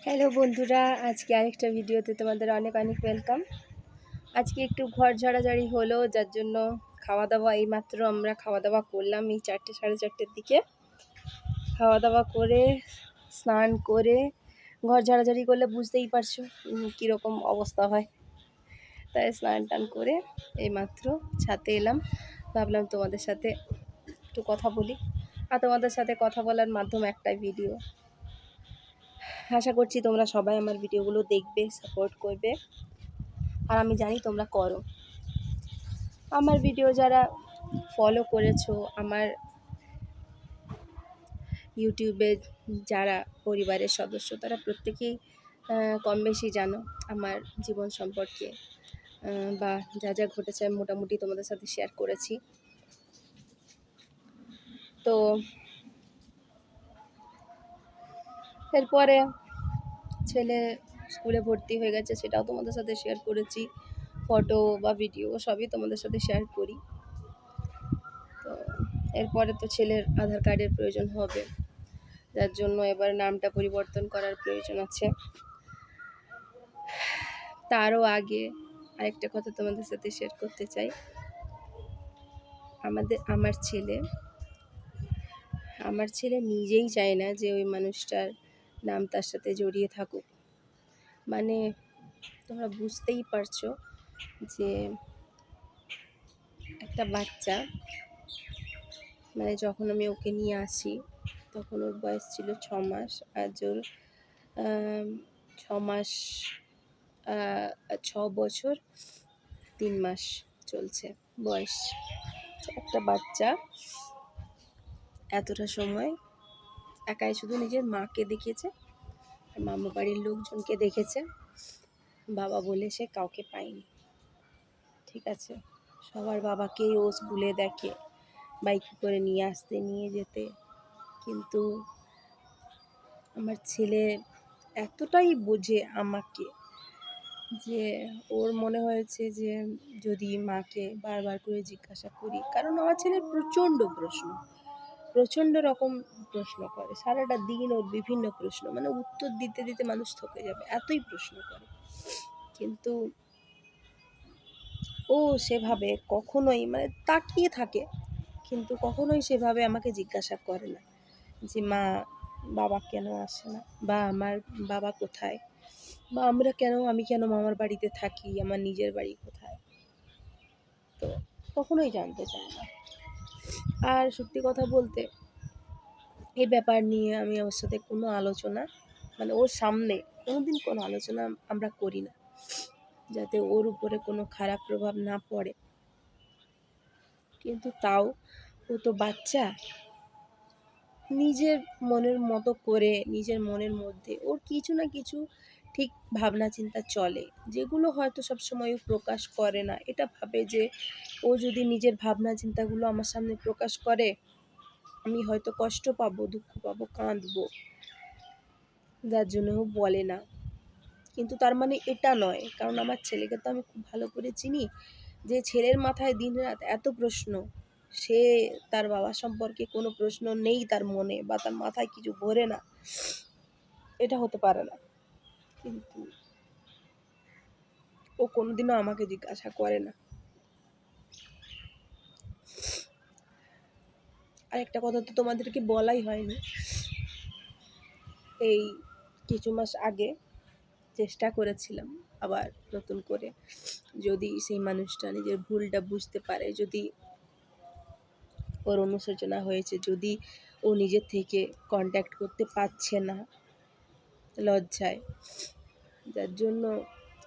Hello বন্ধুরা, আজকে আরেকটা ভিডিওতে তোমাদের অনেক অনেক ওয়েলকাম। আজকে একটু ঘর ঝাড়াঝাড়ি হলো, যার জন্য খাওয়া দাওয়া এইমাত্র আমরা খাওয়া দাওয়া করলাম এই 4টে সাড়ে 4টের দিকে। খাওয়া দাওয়া করে স্নান করে ঘর ঝাড়াঝাড়ি করলে বুঝতেই পারছো কীরকম অবস্থা হয়। তাই স্নান টান করে এইমাত্র ছাদে এলাম, ভাবলাম তোমাদের সাথে একটু কথা বলি। আর তোমাদের সাথে কথা বলার মাধ্যম একটাই ভিডিও। আশা করছি তোমরা সবাই আমার ভিডিওগুলো দেখবে, সাপোর্ট করবে, আর আমি জানি তোমরা করো। আমার ভিডিও যারা ফলো করেছো, আমার ইউটিউবে যারা পরিবারের সদস্য, তারা প্রত্যেকেই কম বেশি জানো আমার জীবন সম্পর্কে, বা যা যা ঘটেছে আমি মোটামুটি তোমাদের সাথে শেয়ার করেছি। তো এরপরে ছেলে স্কুলে ভর্তি হয়ে গেছে, সেটাও তোমাদের সাথে শেয়ার করেছি। ফটো বা ভিডিও সবই তোমাদের সাথে শেয়ার করি। তো এরপরে তো ছেলের আধার কার্ডের প্রয়োজন হবে, যার জন্য এবার নামটা পরিবর্তন করার প্রয়োজন আছে। তারও আগে আরেকটা কথা তোমাদের সাথে শেয়ার করতে চাই। আমার ছেলে নিজেই চায় না যে ওই মানুষটার নাম তার সাথে জড়িয়ে থাকুক। মানে তোমরা বুঝতেই পারছো যে একটা বাচ্চা, মানে যখন আমি ওকে নিয়ে আসি তখন ওর বয়স ছিল 6 মাস। আজ ওর 6 বছর 3 মাস চলছে বয়স। একটা বাচ্চা এতটা সময় একাই শুধু নিজের মাকে দেখেছে, মামা বাড়ির লোকজনকে দেখেছে, বাবা বলে সে কাউকে পায়নি। ঠিক আছে, সবার বাবাকেই ও স্কুলে দেখে, বাইকে করে নিয়ে আসতে নিয়ে যেতে, কিন্তু আমার ছেলে এতটাই বোঝে আমাকে যে ওর মনে হয়েছে যে যদি মাকে বারবার করে জিজ্ঞাসা করি, কারণ আমার ছেলের প্রচণ্ড রকম প্রশ্ন করে, সারাটা দিন ওর বিভিন্ন প্রশ্ন, মানে উত্তর দিতে দিতে মানুষ থকে যাবে, এতই প্রশ্ন করে। কিন্তু ও সেভাবে কখনোই, মানে তাকিয়ে থাকে, কিন্তু কখনোই সেভাবে আমাকে জিজ্ঞাসা করে না যে মা বাবা কেন আসে না, বা আমার বাবা কোথায়, বা আমি কেন মামার বাড়িতে থাকি, আমার নিজের বাড়ি কোথায়। তো কখনোই জানতে চায় না। আর সত্যি কথা বলতে এই ব্যাপার নিয়ে আমি ওর সাথে কোনো আলোচনা, মানে ওর সামনে কোনোদিন কোনো আলোচনা আমরা করি না, যাতে ওর উপরে কোনো খারাপ প্রভাব না পড়ে। কিন্তু তাও ও তো বাচ্চা, নিজের মনের মতো করে, নিজের মনের মধ্যে ওর কিছু না কিছু ঠিক ভাবনা চিন্তা চলে, যেগুলো হয়তো সবসময় ও প্রকাশ করে না। এটা ভাবে যে ও যদি নিজের ভাবনা চিন্তাগুলো আমার সামনে প্রকাশ করে, আমি হয়তো কষ্ট পাবো, দুঃখ পাবো, কাঁদবো, যার জন্য ও বলে না। কিন্তু তার মানে এটা নয়, কারণ আমার ছেলেকে তো আমি খুব ভালো করে চিনি, যে ছেলের মাথায় দিনরাত এত প্রশ্ন, সে তার বাবা সম্পর্কে কোনো প্রশ্ন নেই তার মনে, বা তার মাথায় কিছু ঘোরে না, এটা হতে পারে না। কিন্তু ও কোনোদিনও আমাকে জিজ্ঞাসা করে না। আর একটা কথা তো তোমাদেরকে বলাই হয়নি, এই কিছু মাস আগে চেষ্টা করেছিলাম আবার নতুন করে, যদি সেই মানুষটা নিজের ভুলটা বুঝতে পারে, যদি ওর অনুশোচনা হয়েছে, যদি ও নিজের থেকে কন্ট্যাক্ট করতে পারছে না লজ্জায়, যার জন্য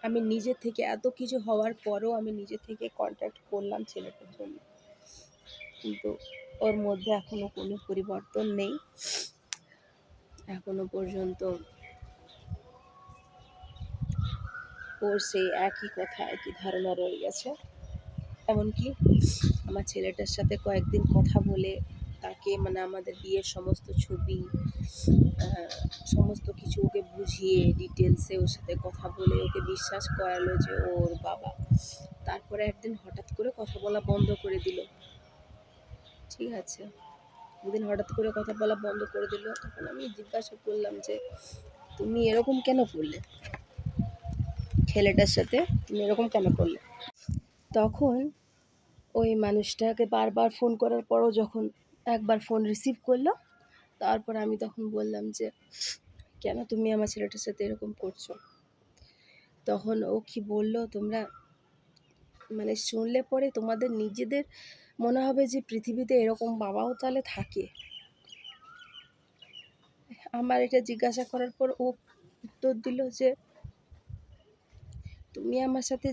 আমি নিজে থেকে, এত কিছু হওয়ার পরও আমি নিজে থেকে কন্ট্যাক্ট করলাম ছেলেটার জন্য, কিন্তু ওর মধ্যে এখনো কোনো পরিবর্তন নেই। এখনো পর্যন্ত ওর সেই একই কথা, একই ধারণা রয়ে গেছে। এমনকি আমার ছেলেটার সাথে কয়েকদিন কথা বলে তাকে, মানে আমাদের বিয়ের সমস্ত ছবি, সমস্ত কিছু ওকে বুঝিয়ে ডিটেলসে ওর সাথে কথা বলে ওকে বিশ্বাস করালো যে ওর বাবা। তারপরে একদিন হঠাৎ করে কথা বলা বন্ধ করে দিল। ঠিক আছে, একদিন হঠাৎ করে কথা বলা বন্ধ করে দিল। তখন আমি জিজ্ঞাসা করলাম যে তুমি এরকম কেন করলে, ছেলেটার সাথে তুমি এরকম কেন করলে? তখন ওই মানুষটাকে বারবার ফোন করার পরও যখন একবার ফোন রিসিভ করলো, তারপর আমি তখন বললাম যে কেন তুমি আমার ছেলেটার সাথে এরকম করছো? তখন ও কি বলল, তোমরা মানে শুনলে পরে তোমাদের নিজেদের মনে হবে যে পৃথিবীতে এরকম বাবাও তাহলে থাকে। আমার এটা জিজ্ঞাসা করার পর ও উত্তর দিল যে তুমি আমার সাথে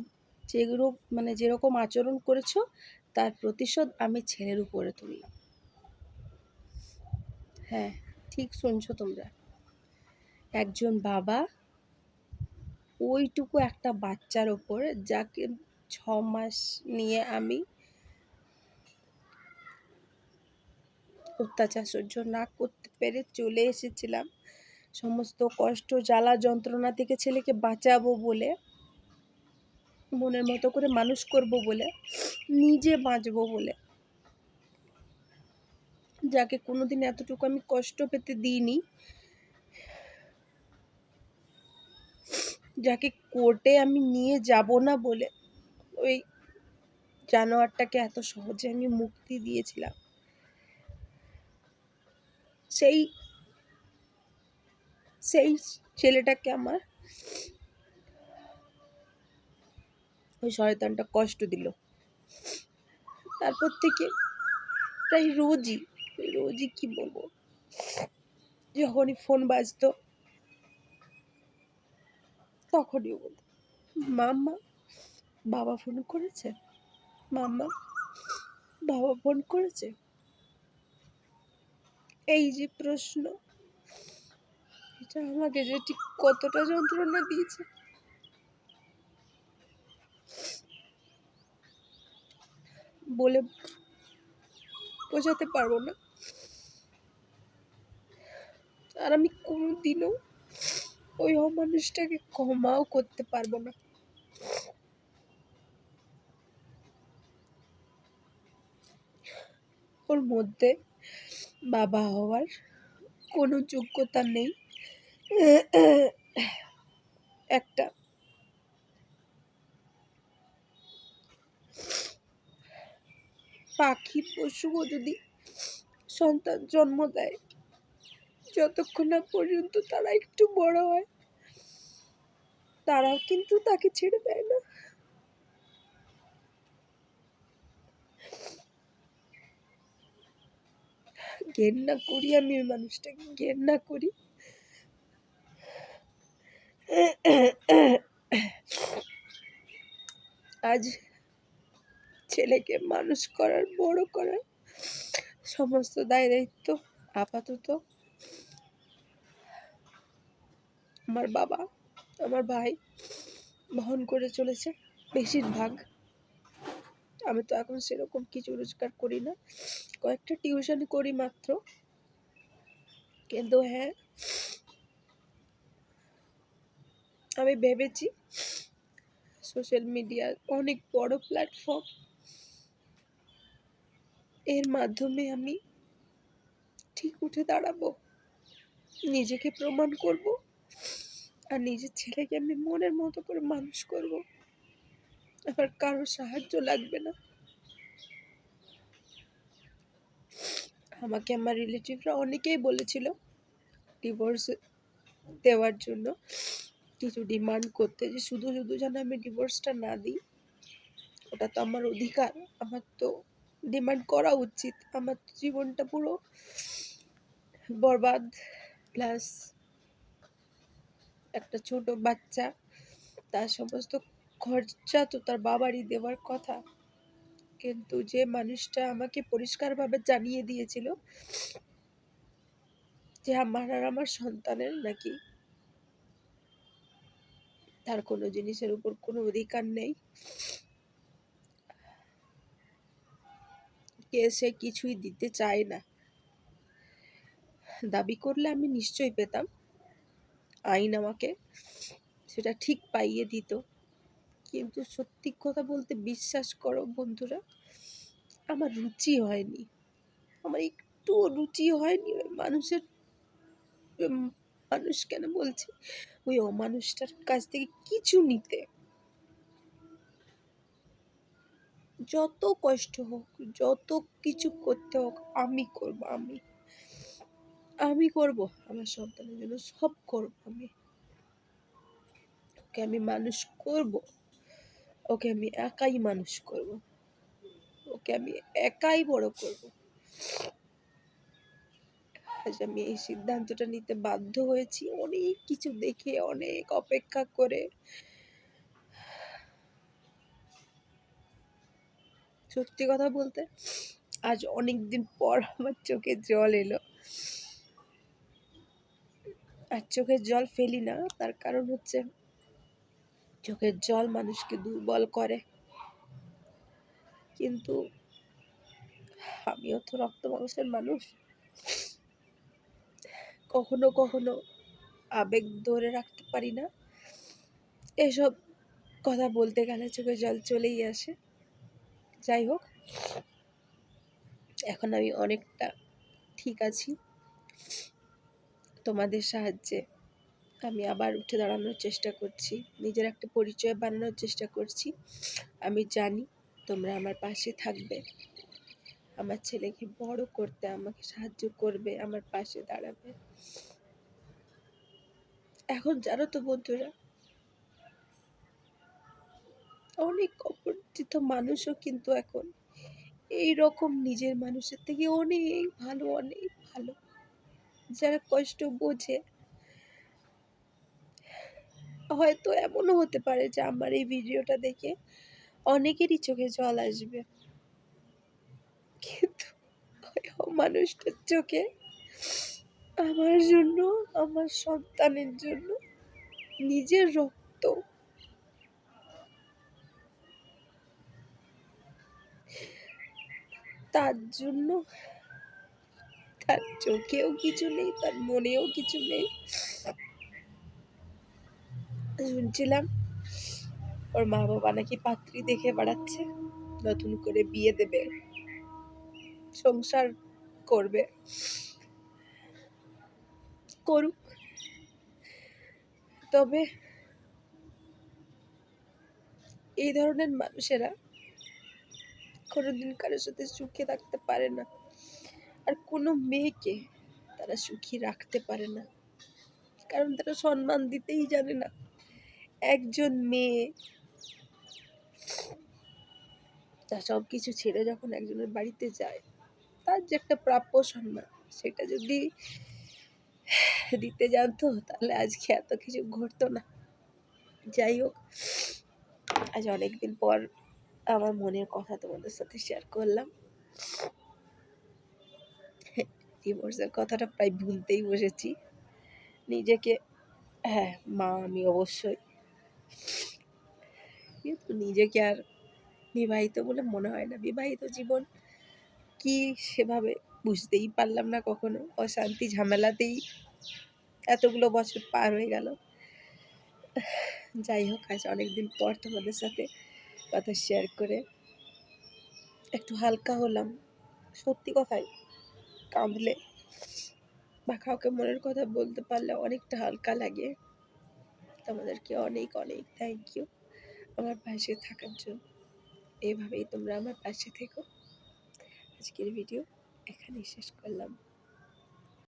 যেরকম আচরণ করেছো তার প্রতিশোধ আমি ছেলের উপরে তুললাম। হ্যাঁ, ঠিক শুনছো তোমরা। একজন বাবা ওইটুকু একটা বাচ্চার ওপর, যাকে 6 মাস নিয়ে আমি অত্যাচার সহ্য না করতে পেরে চলে এসেছিলাম, সমস্ত কষ্ট জ্বালা যন্ত্রণা থেকে ছেলেকে বাঁচাবো বলে, মনের মতো করে মানুষ করব বলে, নিজে বাঁচবো বলে, যাকে কোনোদিন এতটুকু আমি কষ্ট পেতে দিইনি, যাকে কোর্টে আমি নিয়ে যাব না বলে ওই জানোয়ারটাকে এত সহজে আমি মুক্তি দিয়েছিলাম, সেই সেই ছেলেটাকে আমার ওই শয়তানটা কষ্ট দিল। তারপর থেকে প্রায় রোজই কি বলবো, যখনই ফোন বাজতো তখনই বলতো, মাম্মা বাবা ফোন করেছে, মাম্মা বাবা ফোন করেছে। এই যে প্রশ্ন, এটা আমাকে যে ঠিক কতটা যন্ত্রণা দিয়েছে বলে বোঝাতে পারবো না। আর আমি কোনোদিনও ওই অমানুষটাকে ক্ষমাও করতে পারবো না। ওর মধ্যে বাবা হওয়ার কোনো যোগ্যতা নেই। একটা পাখি পশুও যদি সন্তান জন্ম দেয়, যতক্ষণ না পর্যন্ত তারা একটু বড় হয়, তারাও কিন্তু তাকে ছেড়ে দেয় না। ঘেন্না করি আমি ওই মানুষটাকে, ঘেন্না করি। আজ ছেলেকে মানুষ করার, বড় করার সমস্ত দায় দায়িত্ব আপাতত আমার বাবা, আমার ভাই বহন করে চলেছে বেশিরভাগ। আমি তো এখন সেরকম কিছু রোজগার করি না, কয়েকটা টিউশন করি মাত্র। কিন্তু হ্যাঁ, আমি ভেবেছি সোশ্যাল মিডিয়ার অনেক বড় প্ল্যাটফর্ম, এর মাধ্যমে আমি ঠিক উঠে দাঁড়াবো, নিজেকে প্রমাণ করব, আর নিজের ছেলেকে আমি মনের মতো করে মানুষ করব। আমার কারোর সাহায্য লাগবে না। আমাকে আমার রিলেটিভরা অনেকেই বলেছিল ডিভোর্স দেওয়ার জন্য, কিছু ডিমান্ড করতে, যে শুধু শুধু যেন আমি ডিভোর্সটা না দিই, ওটা তো আমার অধিকার, আমার তো ডিমান্ড করা উচিত। আমার জীবনটা পুরো বরবাদ, প্লাস একটা ছোট বাচ্চা, তার সমস্ত খরচা তো তার বাবারই দেওয়ার কথা। কিন্তু যে মানুষটা আমাকে পরিষ্কারভাবে জানিয়ে দিয়েছিল যে আমার আর আমার সন্তানের নাকি তার কোনো জিনিসের উপর কোনো অধিকার নেই, কে সে কিছুই দিতে চায় না। দাবি করলে আমি নিশ্চয়ই পেতাম, আইন আমাকে সেটা ঠিক পাইয়ে দিত। কিন্তু সত্যি কথা বলতে, বিশ্বাস করো বন্ধুরা, আমার রুচি হয়নি, আমার একটুও রুচি হয়নি ওই মানুষের মানুষ কেন বলছি, ওই অমানুষটার কাছ থেকে কিছু নিতে। যত কষ্ট হোক, যত কিছু করতে হোক, আমি করব। আমি করব আমার সন্তানের জন্য, সব করব আমি। ওকে আমি মানুষ করব, ওকে আমি একাই মানুষ করব, ওকে আমি একাই বড় করব। আজ আমি এই সিদ্ধান্তটা নিতে বাধ্য হয়েছি, অনেক কিছু দেখে, অনেক অপেক্ষা করে। সত্যি কথা বলতে আজ অনেক দিন পর আমার চোখে জল এলো। আর চোখের জল ফেলি না, তার কারণ হচ্ছে চোখের জল মানুষকে দুর্বল করে, কিন্তু আমিও তো রক্ত মাংসের মানুষ। কখনো কখনো আবেগ ধরে রাখতে পারি না, এসব কথা বলতে গেলে চোখে জল চলেই আসে। যাই হোক, এখন আমি অনেকটা ঠিক আছি। তোমাদের সাহায্যে আমি আবার উঠে দাঁড়ানোর চেষ্টা করছি, নিজের একটা পরিচয় বানানোর চেষ্টা করছি। আমি জানি তোমরা আমার পাশে থাকবে, আমার ছেলেকে বড় করতে আমাকে সাহায্য করবে, আমার পাশে দাঁড়াবে। এখন জানো তো বন্ধুরা, অনেক অপরিচিত মানুষও কিন্তু এখন এইরকম নিজের মানুষের থেকে অনেক ভালো, অনেক ভালো, যারা কষ্ট বোঝে। হয়তো এমনও হতে পারে যে আমার এই ভিডিওটা দেখে অনেকেরই চোখে জল আসবে, কিন্তু ওই মানুষটার চোখে আমার জন্য, আমার সন্তানের জন্য নিজের রক্ত, তার জন্য তার চোখেও কিছু নেই, তার মনেও কিছু নেই। শুনছিলাম ওর মা বাবা নাকি পাত্রী দেখে বেড়াচ্ছে, নতুন করে বিয়ে দেবে, সংসার করবে। করুক, তবে এই ধরনের মানুষেরা কোনোদিন কারোর সাথে সুখে থাকতে পারে না, আর কোনো মেয়েকে তারা সুখী রাখতে পারে না, কারণ তারা সম্মান দিতেই জানে না। একজন মেয়ে তার সব কিছু ছেড়ে যখন একজনের বাড়িতে যায়, তার যে একটা প্রাপ্য সম্মান, সেটা যদি দিতে জানতো তাহলে আজকে এত কিছু ঘটতো না। যাই হোক, আজ অনেকদিন পর আমার মনের কথা তোমাদের সাথে শেয়ার করলাম। ডিভোর্সের কথাটা প্রায় ভুলতেই বসেছি নিজেকে। হ্যাঁ, মা আমি অবশ্যই, কিন্তু নিজেকে আর বিবাহিত বলে মনে হয় না। বিবাহিত জীবন কি সেভাবে বুঝতেই পারলাম না কখনো, অশান্তি ঝামেলাতেই এতগুলো বছর পার হয়ে গেল। যাই হোক, আজ অনেকদিন পর তোমাদের সাথে কথা শেয়ার করে একটু হালকা হলাম। সত্যি কথাই, কাঁদলে বা কাউকে মনের কথা বলতে পারলে অনেকটা হালকা লাগে। তোমাদেরকে অনেক অনেক থ্যাংক ইউ আমার পাশে থাকার জন্য। এভাবেই তোমরা আমার পাশে থেকো। আজকের ভিডিও এখানেই শেষ করলাম।